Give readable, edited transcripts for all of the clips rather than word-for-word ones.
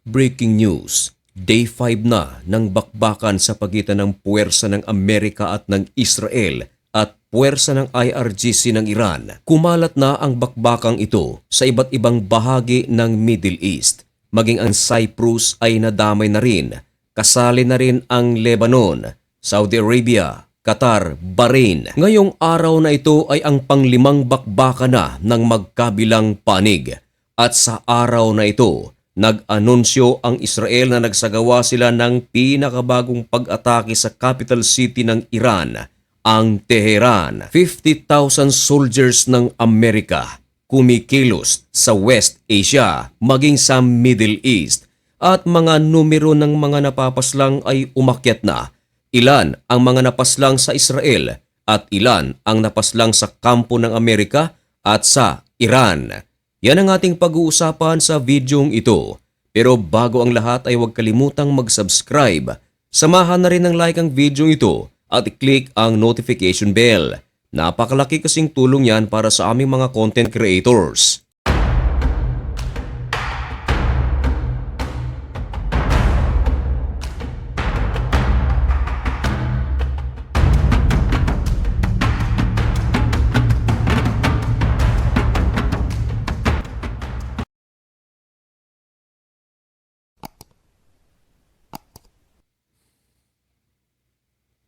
Breaking news, Day 5 na ng bakbakan sa pagitan ng puwersa ng Amerika at ng Israel at puwersa ng IRGC ng Iran. Kumalat na ang bakbakang ito sa iba't ibang bahagi ng Middle East. Maging ang Cyprus ay nadamay na rin. Kasali na rin ang Lebanon, Saudi Arabia, Qatar, Bahrain. Ngayong araw na ito ay ang panglimang bakbakan na ng magkabilang panig. At sa araw na ito, nag-anunsyo ang Israel na nagsagawa sila ng pinakabagong pag-atake sa capital city ng Iran, ang Tehran. 50,000 soldiers ng Amerika kumikilos sa West Asia maging sa Middle East at mga numero ng mga napapaslang ay umakyat na. Ilan ang mga napaslang sa Israel at ilan ang napaslang sa kampo ng Amerika at sa Iran. Yan ang ating pag-uusapan sa videong ito. Pero bago ang lahat ay huwag kalimutang mag-subscribe. Samahan na rin ng like ang video ito at i-click ang notification bell. Napakalaki kasing tulong yan para sa aming mga content creators.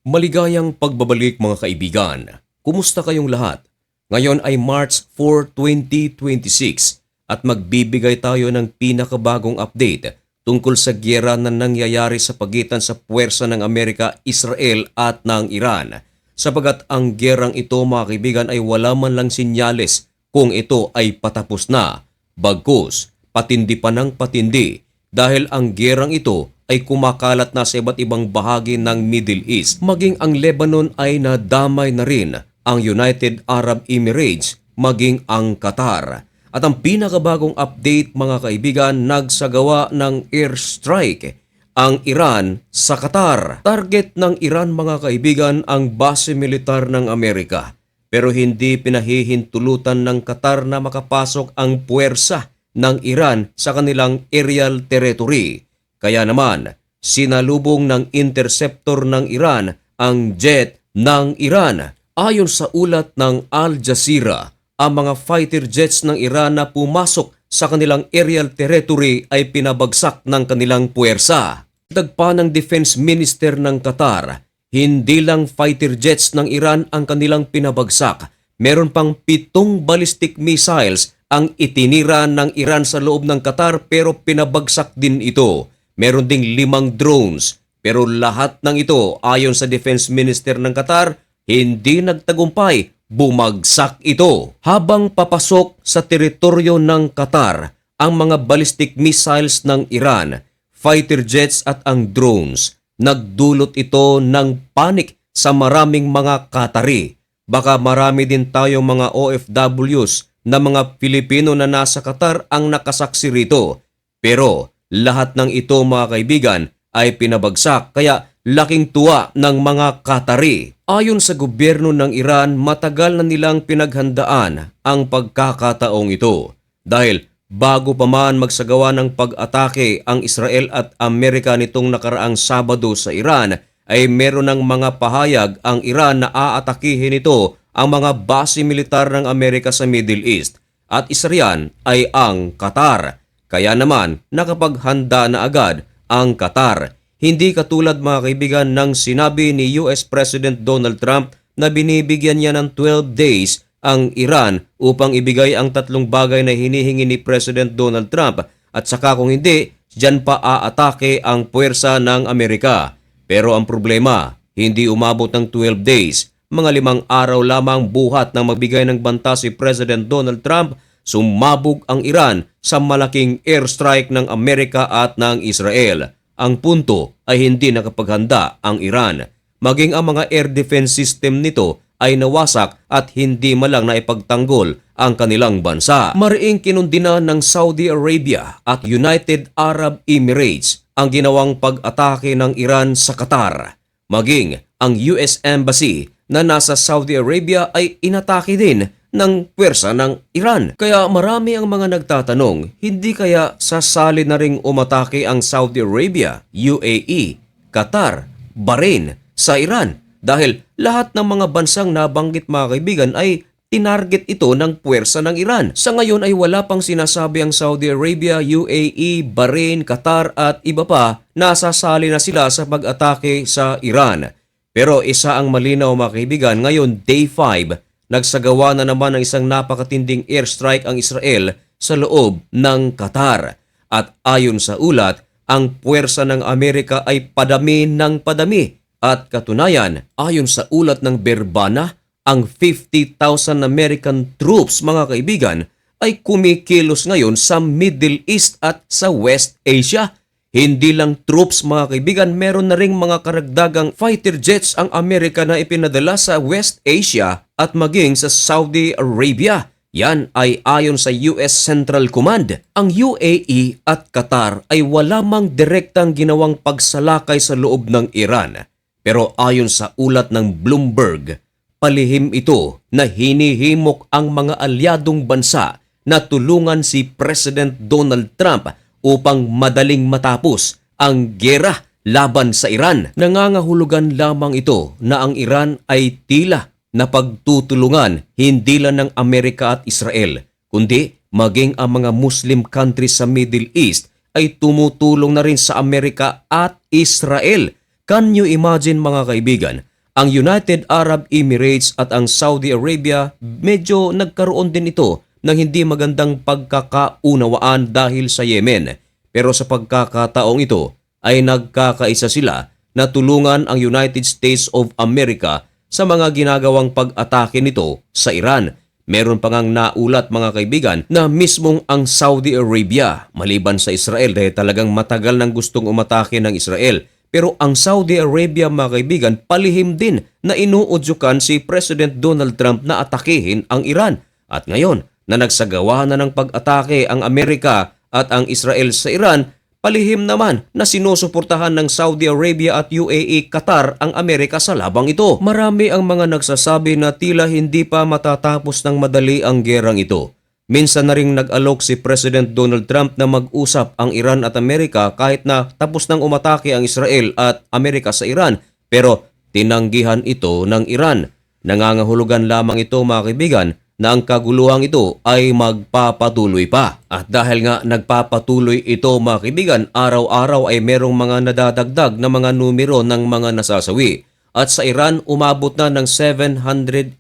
Maligayang pagbabalik mga kaibigan. Kumusta kayong lahat? Ngayon ay March 4, 2026 at magbibigay tayo ng pinakabagong update tungkol sa giyera na nangyayari sa pagitan sa puwersa ng Amerika, Israel at ng Iran. Sapagat ang giyerang ito mga kaibigan ay wala man lang sinyales kung ito ay patapos na. Bagkus, patindi pa ng patindi dahil ang giyerang ito ay kumakalat na sa iba't ibang bahagi ng Middle East. Maging ang Lebanon ay nadamay na rin, ang United Arab Emirates, maging ang Qatar. At ang pinakabagong update mga kaibigan, nagsagawa ng airstrike ang Iran sa Qatar. Target ng Iran mga kaibigan ang base militar ng Amerika. Pero hindi pinahihintulutan ng Qatar na makapasok ang puwersa ng Iran sa kanilang aerial territory. Kaya naman, sinalubong ng interceptor ng Iran ang jet ng Iran. Ayon sa ulat ng Al Jazeera, ang mga fighter jets ng Iran na pumasok sa kanilang aerial territory ay pinabagsak ng kanilang puwersa. Dagpa ng Defense Minister ng Qatar, hindi lang fighter jets ng Iran ang kanilang pinabagsak. Meron pang 7 ballistic missiles ang itinira ng Iran sa loob ng Qatar pero pinabagsak din ito. Meron ding 5 drones, pero lahat ng ito ayon sa Defense Minister ng Qatar, hindi nagtagumpay, bumagsak ito. Habang papasok sa teritoryo ng Qatar, ang mga ballistic missiles ng Iran, fighter jets at ang drones, nagdulot ito ng panik sa maraming mga Qatari. Baka marami din tayong mga OFWs na mga Pilipino na nasa Qatar ang nakasaksi rito. Pero lahat ng ito mga kaibigan ay pinabagsak kaya laking tuwa ng mga Qatari. Ayon sa gobyerno ng Iran, matagal na nilang pinaghandaan ang pagkakataong ito. Dahil bago pa man magsagawa ng pag-atake ang Israel at Amerika nitong nakaraang Sabado sa Iran, ay meron ng mga pahayag ang Iran na aatakihin ito ang mga base militar ng Amerika sa Middle East. At isa riyan ay ang Qatar. Kaya naman, nakapaghanda na agad ang Qatar. Hindi katulad mga kaibigan ng sinabi ni US President Donald Trump na binibigyan niya ng 12 days ang Iran upang ibigay ang 3 bagay na hinihingi ni President Donald Trump. At saka kung hindi, diyan pa aatake ang puwersa ng Amerika. Pero ang problema, hindi umabot ng 12 days. Mga 5 araw lamang buhat nang magbigay ng banta si President Donald Trump, sumabog ang Iran sa malaking airstrike ng Amerika at ng Israel. Ang punto ay hindi nakapaghanda ang Iran. Maging ang mga air defense system nito ay nawasak at hindi malang naipagtanggol ang kanilang bansa. Mariing kinundina ng Saudi Arabia at United Arab Emirates ang ginawang pag-atake ng Iran sa Qatar. Maging ang US Embassy na nasa Saudi Arabia ay inatake din ng puwersa ng Iran. Kaya marami ang mga nagtatanong, hindi kaya sasali na ring umatake ang Saudi Arabia, UAE, Qatar, Bahrain sa Iran? Dahil lahat ng mga bansang nabanggit mga kaibigan ay tinarget ito ng puwersa ng Iran. Sa ngayon ay wala pang sinasabi ang Saudi Arabia, UAE, Bahrain, Qatar at iba pa na sasali na sila sa pag-atake sa Iran. Pero isa ang malinaw mga kaibigan, ngayon day 5, nagsagawa na naman ng isang napakatinding airstrike ang Israel sa loob ng Qatar. At ayon sa ulat, ang puwersa ng Amerika ay padami ng padami. At katunayan, ayon sa ulat ng Berbana, ang 50,000 American troops mga kaibigan ay kumikilos ngayon sa Middle East at sa West Asia. Hindi lang troops mga kaibigan, meron na ring mga karagdagang fighter jets ang Amerika na ipinadala sa West Asia at maging sa Saudi Arabia. Yan ay ayon sa US Central Command. Ang UAE at Qatar ay wala mang direktang ginawang pagsalakay sa loob ng Iran. Pero ayon sa ulat ng Bloomberg, palihim ito na hinihimok ang mga alyadong bansa na tulungan si President Donald Trump upang madaling matapos ang giyera laban sa Iran. Nangangahulugan lamang ito na ang Iran ay tila na pagtutulungan hindi lang ng Amerika at Israel, kundi maging ang mga Muslim countries sa Middle East ay tumutulong na rin sa Amerika at Israel. Can you imagine mga kaibigan? Ang United Arab Emirates at ang Saudi Arabia medyo nagkaroon din ito ng hindi magandang pagkakaunawaan dahil sa Yemen. Pero sa pagkakataong ito ay nagkakaisa sila na tulungan ang United States of America sa mga ginagawang pag-atake nito sa Iran. Meron pa ngang naulat mga kaibigan na mismong ang Saudi Arabia, maliban sa Israel dahil talagang matagal nang gustong umatake ng Israel. Pero ang Saudi Arabia mga kaibigan, palihim din na inuudyukan si President Donald Trump na atakehin ang Iran. At ngayon na nagsagawa na ng pag-atake ang Amerika at ang Israel sa Iran, palihim naman na sinusuportahan ng Saudi Arabia at UAE Qatar ang Amerika sa labang ito. Marami ang mga nagsasabi na tila hindi pa matatapos ng madali ang gerang ito. Minsan na ring nag-alok si President Donald Trump na mag-usap ang Iran at Amerika kahit na tapos nang umatake ang Israel at Amerika sa Iran, pero tinanggihan ito ng Iran. Nangangahulugan lamang ito mga kaibigan na ang kaguluhang ito ay magpapatuloy pa. At dahil nga nagpapatuloy ito mga kaibigan, araw-araw ay merong mga nadadagdag na mga numero ng mga nasasawi. At sa Iran, umabot na ng 787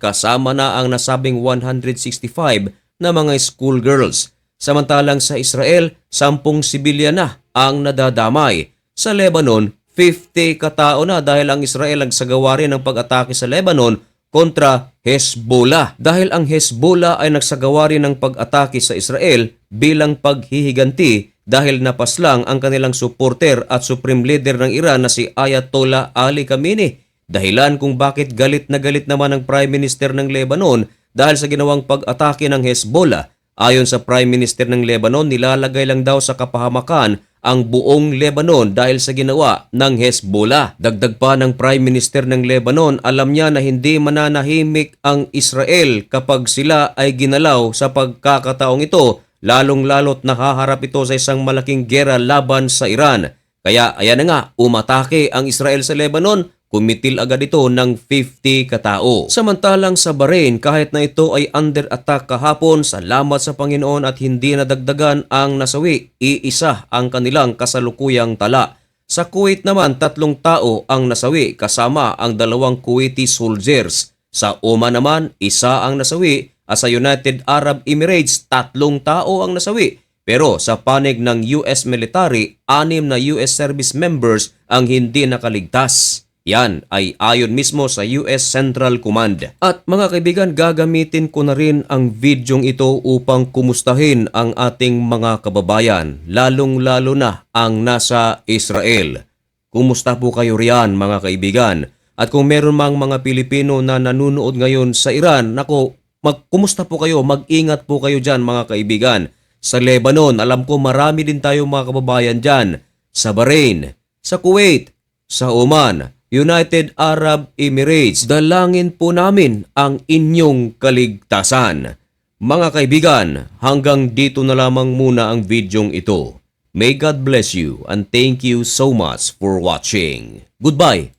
kasama na ang nasabing 165 na mga schoolgirls. Samantalang sa Israel, 10 sibilyan na ang nadadamay. Sa Lebanon, 50 katao na dahil ang Israel ang sagawa rin ng pag-atake sa Lebanon kontra Hezbollah. Dahil ang Hezbollah ay nagsagawa rin ng pag-atake sa Israel bilang paghihiganti dahil napaslang ang kanilang supporter at supreme leader ng Iran na si Ayatollah Ali Khamenei. Dahilan kung bakit galit naman ang Prime Minister ng Lebanon dahil sa ginawang pag-atake ng Hezbollah. Ayon sa Prime Minister ng Lebanon, nilalagay lang daw sa kapahamakan ang buong Lebanon dahil sa ginawa ng Hezbollah. Dagdag pa ng Prime Minister ng Lebanon, alam niya na hindi mananahimik ang Israel kapag sila ay ginalaw sa pagkakataong ito, lalong-lalot nahaharap ito sa isang malaking gera laban sa Iran. Kaya ayan na nga, umatake ang Israel sa Lebanon, kumitil agad ito ng 50 katao. Samantalang sa Bahrain, kahit na ito ay under attack kahapon, salamat sa Panginoon at hindi nadagdagan ang nasawi, iisa ang kanilang kasalukuyang tala. Sa Kuwait naman, 3 tao ang nasawi kasama ang 2 Kuwaiti soldiers. Sa Oman naman, 1 ang nasawi at sa United Arab Emirates, 3 tao ang nasawi. Pero sa panig ng US military, 6 na US service members ang hindi nakaligtas. Yan ay ayon mismo sa US Central Command. At mga kaibigan, gagamitin ko na rin ang videong ito upang kumustahin ang ating mga kababayan, lalong-lalo na ang nasa Israel. Kumusta po kayo riyan mga kaibigan? At kung meron mang mga Pilipino na nanunood ngayon sa Iran, nako, kumusta po kayo? Mag-ingat po kayo dyan mga kaibigan. Sa Lebanon, alam ko marami din tayo mga kababayan dyan. Sa Bahrain, sa Kuwait, sa Oman, United Arab Emirates, dalangin po namin ang inyong kaligtasan. Mga kaibigan, hanggang dito na lamang muna ang videong ito. May God bless you and thank you so much for watching. Goodbye!